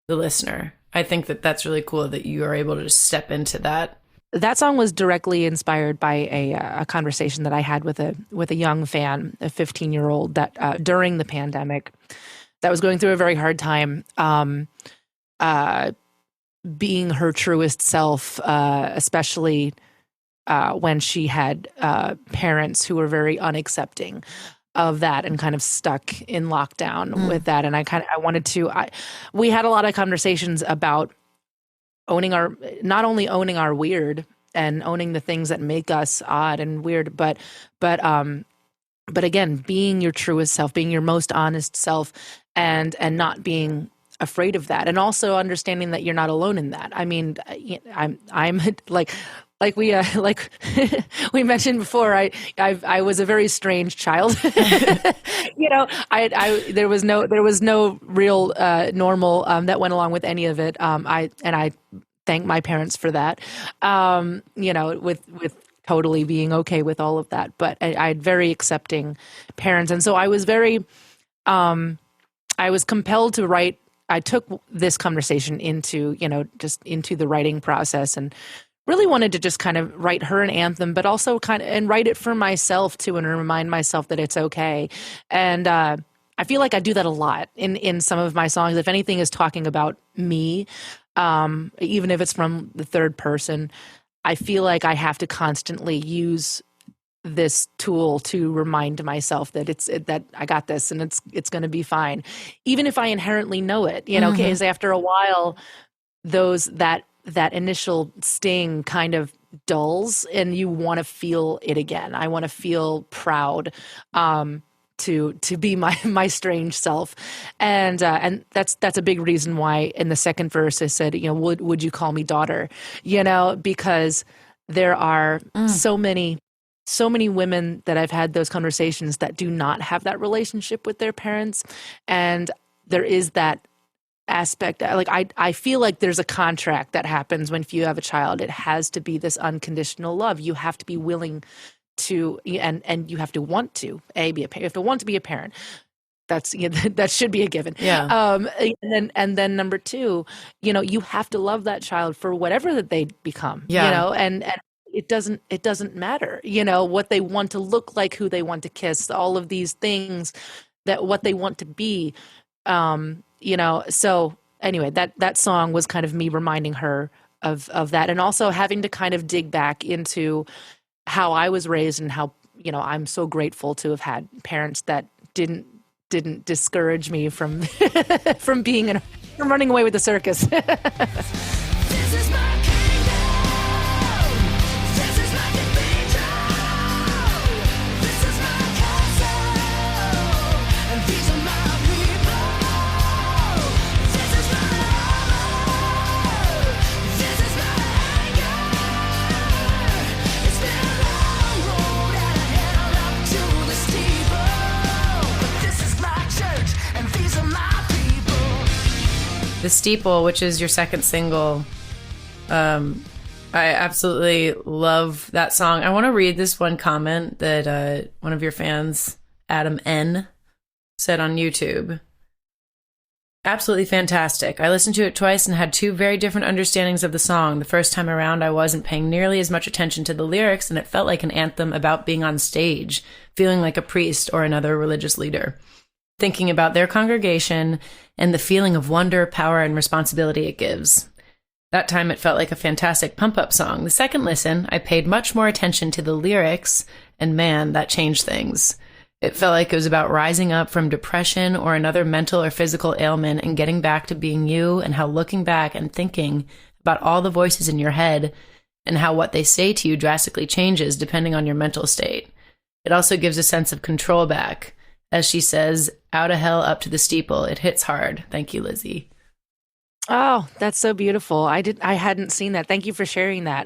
the listener. I think that that's really cool that you are able to just step into that. That song was directly inspired by a conversation that I had with a young fan, a 15-year-old that during the pandemic that was going through a very hard time, being her truest self, especially when she had parents who were very unaccepting of that and kind of stuck in lockdown with that. And we had a lot of conversations about not only owning our weird and owning the things that make us odd and weird, but again, being your truest self, being your most honest self, and not being afraid of that, and also understanding that you're not alone in that. I mean, I'm like we like we mentioned before, I was a very strange child. I there was no real normal that went along with any of it. I thank my parents for that. With totally being okay with all of that. But I had very accepting parents, and so I was very I was compelled to write. I took this conversation into into the writing process, and really wanted to just kind of write her an anthem, but also and write it for myself too, and remind myself that it's okay. And I feel like I do that a lot in some of my songs. If anything is talking about me, even if it's from the third person, I feel like I have to constantly use this tool to remind myself that that I got this and it's going to be fine, even if I inherently know it. Because after a while, that initial sting kind of dulls, and you want to feel it again. I want to feel proud to be my strange self, and that's a big reason why in the second verse I said, would you call me daughter? Because there are so many women that I've had those conversations that do not have that relationship with their parents, and there is that aspect. Like I feel like there's a contract that happens when you have a child. It has to be this unconditional love. You have to be willing to, and you have to want to be a parent. You have to want to be a parent. That's that should be a given. Yeah. And then number two, you have to love that child for whatever that they become. Yeah. And it doesn't matter. What they want to look like, who they want to kiss, all of these things, that what they want to be. So anyway, that song was kind of me reminding her of that, and also having to kind of dig back into how I was raised and how, I'm so grateful to have had parents that didn't discourage me from from from running away with the circus. This is my kingdom. This is my cathedral. This is my castle. And these are my people. This is my love. This is my anger. It's been a long road and I held up to the steeple. But this is my church and these are my people. The Steeple, which is your second single, I absolutely love that song. I want to read this one comment that one of your fans, Adam N., said on YouTube. Absolutely fantastic. I listened to it twice and had two very different understandings of the song. The first time around, I wasn't paying nearly as much attention to the lyrics, and it felt like an anthem about being on stage, feeling like a priest or another religious leader, thinking about their congregation and the feeling of wonder, power, and responsibility it gives. That time it felt like a fantastic pump-up song. The second listen, I paid much more attention to the lyrics, and man, that changed things. It felt like it was about rising up from depression or another mental or physical ailment and getting back to being you, and how looking back and thinking about all the voices in your head and how what they say to you drastically changes depending on your mental state. It also gives a sense of control back. As she says, out of hell, up to the steeple. It hits hard. Thank you, Lzzy. Oh, that's so beautiful. I hadn't seen that. Thank you for sharing that.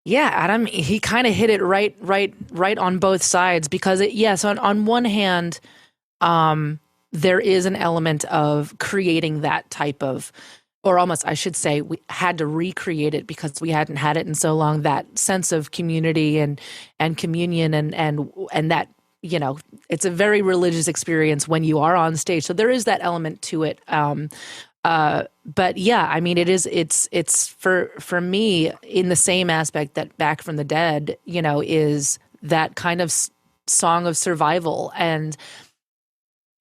Yeah, Adam, he kind of hit it right on both sides, because on one hand, there is an element of creating that type of, or almost, I should say, we had to recreate it because we hadn't had it in so long, that sense of community and communion and that, it's a very religious experience when you are on stage. So there is that element to it. But yeah, I mean, it's for me in the same aspect that Back from the Dead, is that kind of song of survival, and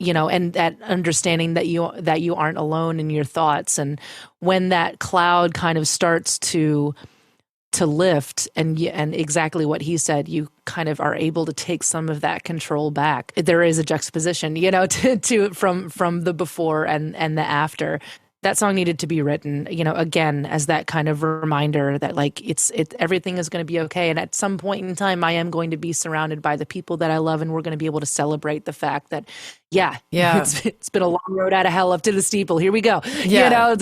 and that understanding that you aren't alone in your thoughts. And when that cloud kind of starts to lift, and exactly what he said, you kind of are able to take some of that control back. There is a juxtaposition, to from the before and the after. that song needed to be written, again, as that kind of reminder that like everything is going to be okay. And at some point in time, I am going to be surrounded by the people that I love, and we're going to be able to celebrate the fact that, it's been a long road out of hell up to the steeple. Here we go. Yeah.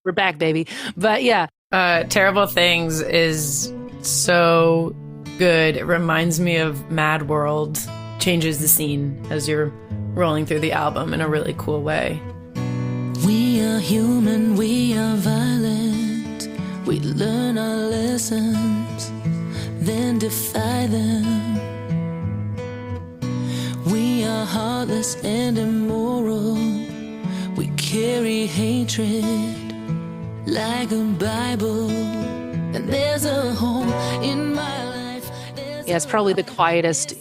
We're back, baby. But yeah. Terrible Things is so good. It reminds me of Mad World, changes the scene as you're rolling through the album in a really cool way. We are human, we are violent. We learn our lessons, then defy them. We are heartless and immoral. We carry hatred like a Bible. And there's a home in my life. Yeah, it's probably the quietest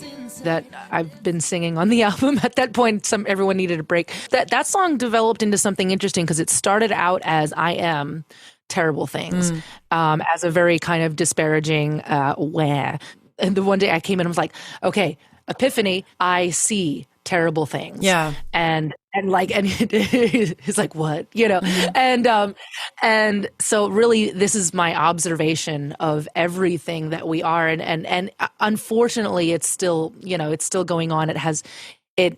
that I've been singing on the album. At that point, everyone needed a break. That song developed into something interesting because it started out as I Am Terrible Things, as a very kind of disparaging wah. And the one day I came in and was like, okay, epiphany, I see terrible things. Yeah. And he's like, what? And so really this is my observation of everything that we are. And unfortunately it's still, it's still going on. It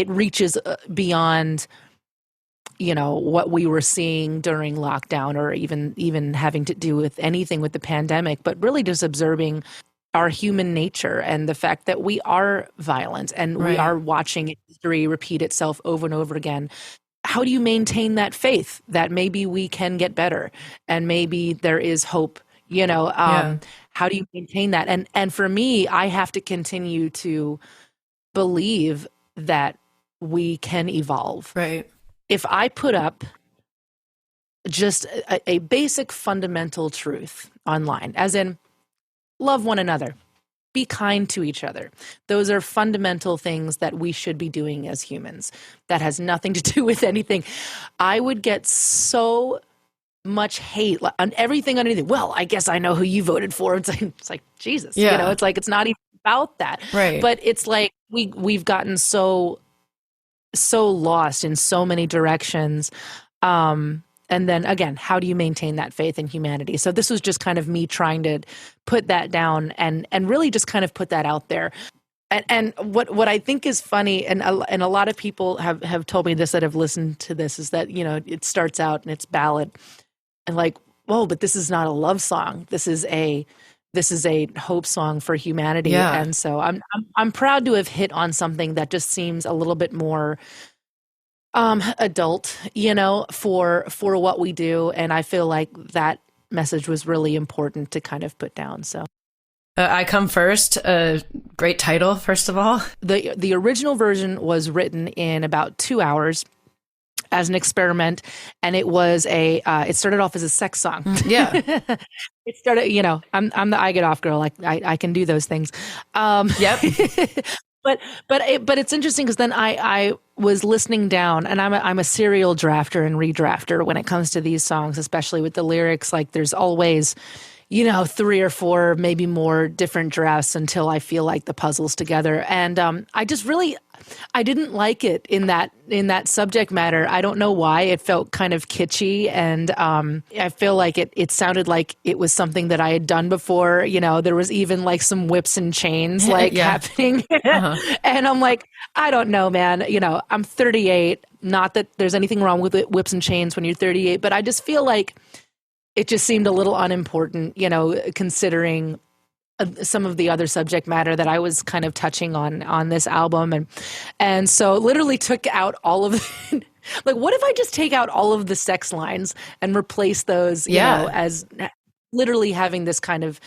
reaches beyond, what we were seeing during lockdown, or even having to do with anything with the pandemic, but really just observing our human nature and the fact that we are violent and we are watching history repeat itself over and over again. How do you maintain that faith that maybe we can get better and maybe there is hope? How do you maintain that? And for me, I have to continue to believe that we can evolve. Right. If I put up just a basic fundamental truth online, as in, love one another, be kind to each other. Those are fundamental things that we should be doing as humans. That has nothing to do with anything. I would get so much hate on everything underneath it. Well, I guess I know who you voted for. It's like Jesus. Yeah. It's like it's not even about that. Right. But it's like we've gotten so lost in so many directions. And then again, how do you maintain that faith in humanity? So this was just kind of me trying to put that down and really just kind of put that out there. And what I think is funny, and a lot of people have told me this that have listened to this, is that, it starts out and it's ballad and like, whoa, but this is not a love song. This is a hope song for humanity. Yeah. And so I'm proud to have hit on something that just seems a little bit more adult, for what we do. And I feel like that message was really important to kind of put down. So I Come First, a great title, first of all. The original version was written in about 2 hours as an experiment. And it was it started off as a sex song. Yeah. It started, I'm the I get off girl. I can do those things. Yep. But it's interesting because then I was listening down, and I'm a serial drafter and redrafter when it comes to these songs, especially with the lyrics. Like there's always, 3 or 4, maybe more different drafts until I feel like the puzzle's together. And I didn't like it in that subject matter. I don't know why. It felt kind of kitschy, and I feel like it sounded like it was something that I had done before. There was even like some whips and chains happening. And I'm like, I don't know, man. I'm 38. Not that there's anything wrong with it, whips and chains when you're 38, but I just feel like it just seemed a little unimportant, considering some of the other subject matter that I was kind of touching on this album. And so literally took out all of like, what if I just take out all of the sex lines and replace those, as literally having this kind of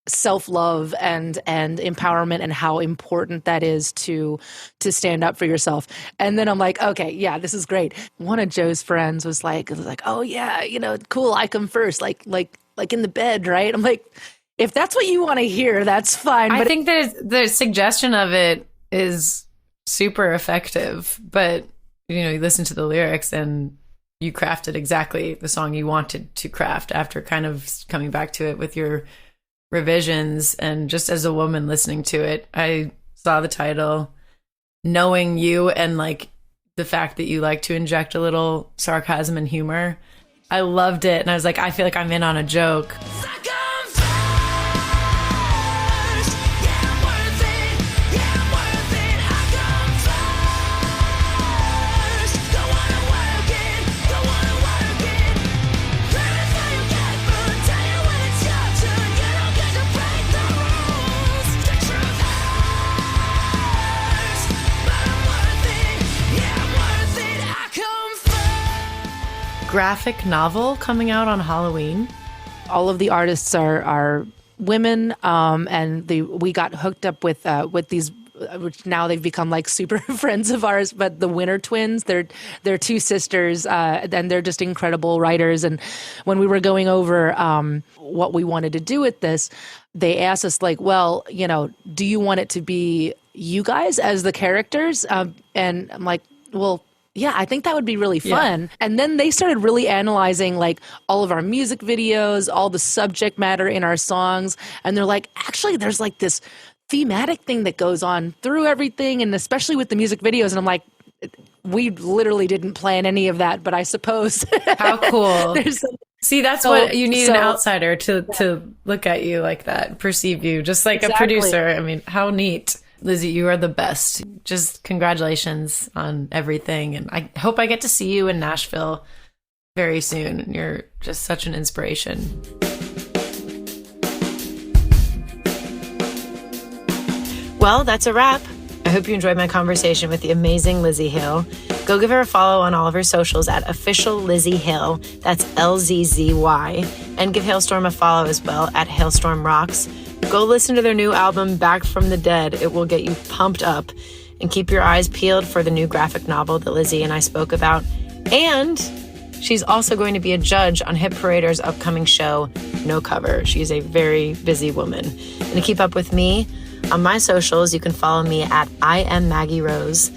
self-love and empowerment, and how important that is to stand up for yourself. And then I'm like, okay, yeah, this is great. One of Joe's friends was like, oh yeah, cool, I come first, like in the bed, right? I'm like, if that's what you want to hear, that's fine. I think that the suggestion of it is super effective, but you listen to the lyrics and you crafted exactly the song you wanted to craft after kind of coming back to it with your revisions. And just as a woman listening to it, I saw the title, knowing you and like the fact that you like to inject a little sarcasm and humor. I loved it. And I was like, I feel like I'm in on a joke. Graphic novel coming out on Halloween. All of the artists are women, and we got hooked up with these, which now they've become like super friends of ours. But the Winter Twins, they're two sisters, and they're just incredible writers. And when we were going over what we wanted to do with this, they asked us like, well, you know, do you want it to be you guys as the characters? And I'm like, well, yeah, I think that would be really fun. Yeah. And then they started really analyzing like all of our music videos, all the subject matter in our songs. And they're like, actually, there's like this thematic thing that goes on through everything. And especially with the music videos. And I'm like, we literally didn't plan any of that, but I suppose. How cool. See, that's what you need, an outsider to look at you like that, perceive you, just like a producer. I mean, how neat. Lzzy, you are the best. Just congratulations on everything. And I hope I get to see you in Nashville very soon. You're just such an inspiration. Well, that's a wrap. I hope you enjoyed my conversation with the amazing Lzzy Hale. Go give her a follow on all of her socials at official Lzzy Hale. That's LZZY. And give Halestorm a follow as well at Halestorm Rocks. Go listen to their new album, Back from the Dead. It will get you pumped up. And keep your eyes peeled for the new graphic novel that Lzzy and I spoke about. And she's also going to be a judge on Hit Parader's upcoming show, No Cover. She's a very busy woman. And to keep up with me, on my socials, you can follow me at I am Maggie Rose.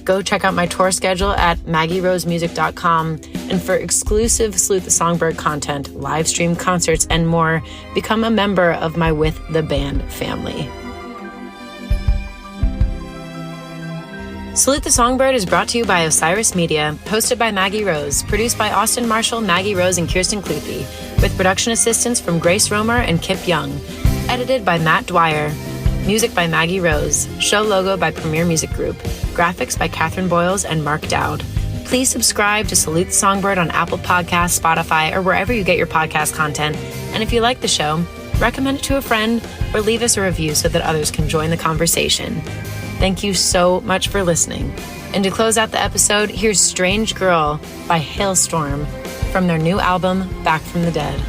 Go check out my tour schedule at maggierosemusic.com. And for exclusive Salute the Songbird content, live stream concerts, and more, become a member of my With the Band family. Salute the Songbird is brought to you by Osiris Media, hosted by Maggie Rose, produced by Austin Marshall, Maggie Rose, and Kirsten Cluthy, with production assistance from Grace Romer and Kip Young. Edited by Matt Dwyer. Music by Maggie Rose. Show logo by Premier Music Group. Graphics by Catherine Boyles and Mark Dowd. Please subscribe to Salute the Songbird on Apple Podcasts, Spotify, or wherever you get your podcast content. And if you like the show, recommend it to a friend or leave us a review so that others can join the conversation. Thank you so much for listening. And to close out the episode, here's Strange Girl by Halestorm from their new album, Back from the Dead.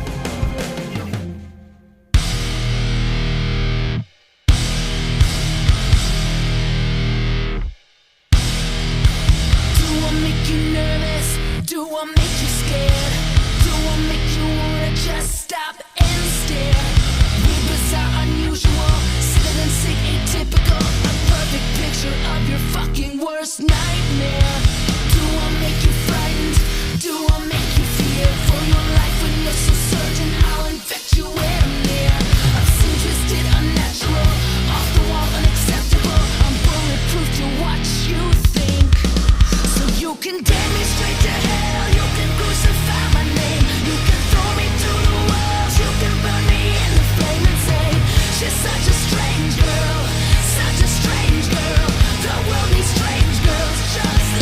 Nightmare. Do I make you frightened? Do I make you fear for your life when you're so certain I'll infect you where I'm near? I'm so twisted, unnatural, off the wall, unacceptable. I'm bulletproof to what you think. So you can damn me straight to hell. You can crucify my name. You can throw me through the walls. You can burn me in the flame and say she's such a strange girl, such a strange girl. The world needs strange girls just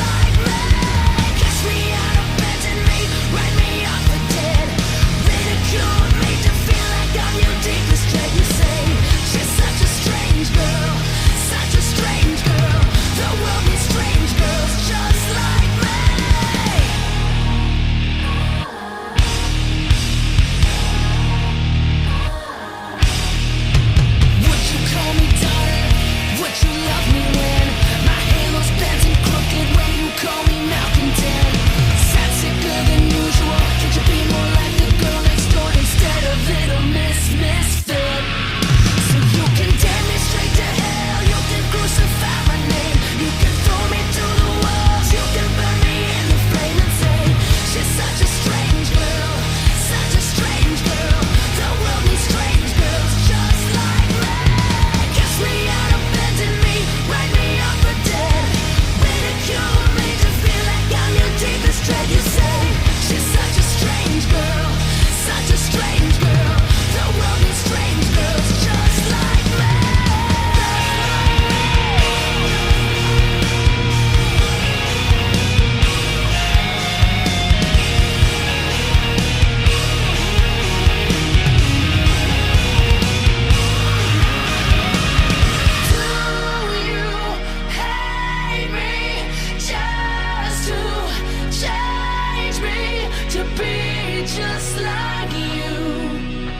just like you,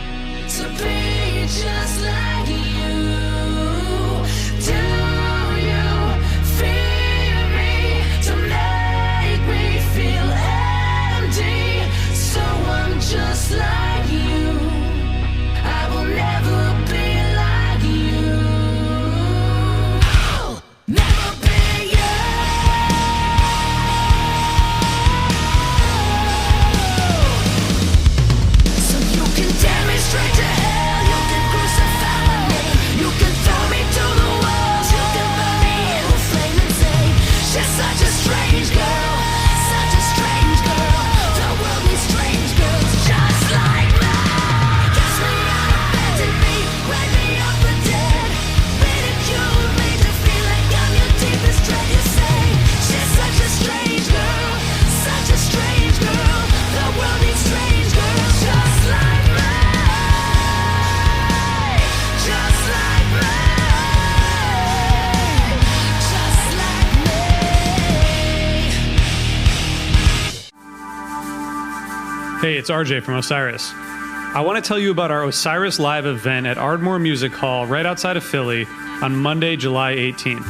to be just like you. Do you fear me to make me feel empty? So I'm just like you. I will never be like you. I'll never be you. So you can tear me straight to hell, you can crucify my name, you can throw me to the walls, you can burn me in the flame and say, she's such a strange girl, such a strange girl. The world needs strange girls just like me. Cast me out, abandon me, write me off the dead, ridicule me to feel like I'm your deepest dread. You say, she's such a strange girl, such a strange girl. The world needs strange girls just like me, just like me, just like me. Hey, it's RJ from Osiris. I want to tell you about our Osiris Live event at Ardmore Music Hall right outside of Philly on Monday, July 18th.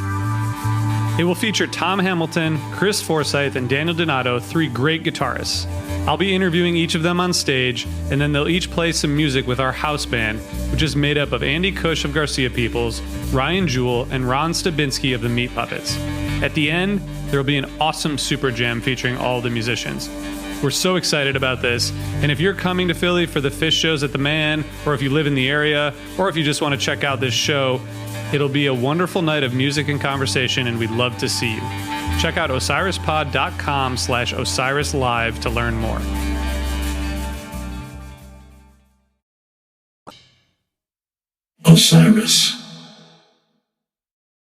It will feature Tom Hamilton, Chris Forsyth, and Daniel Donato, three great guitarists. I'll be interviewing each of them on stage, and then they'll each play some music with our house band, which is made up of Andy Cush of Garcia Peoples, Ryan Jewell, and Ron Stabinsky of the Meat Puppets. At the end, there will be an awesome super jam featuring all the musicians. We're so excited about this, and if you're coming to Philly for the Fish shows at the Man, or if you live in the area, or if you just want to check out this show, it'll be a wonderful night of music and conversation, and we'd love to see you. Check out osirispod.com/OsirisLive to learn more. Osiris.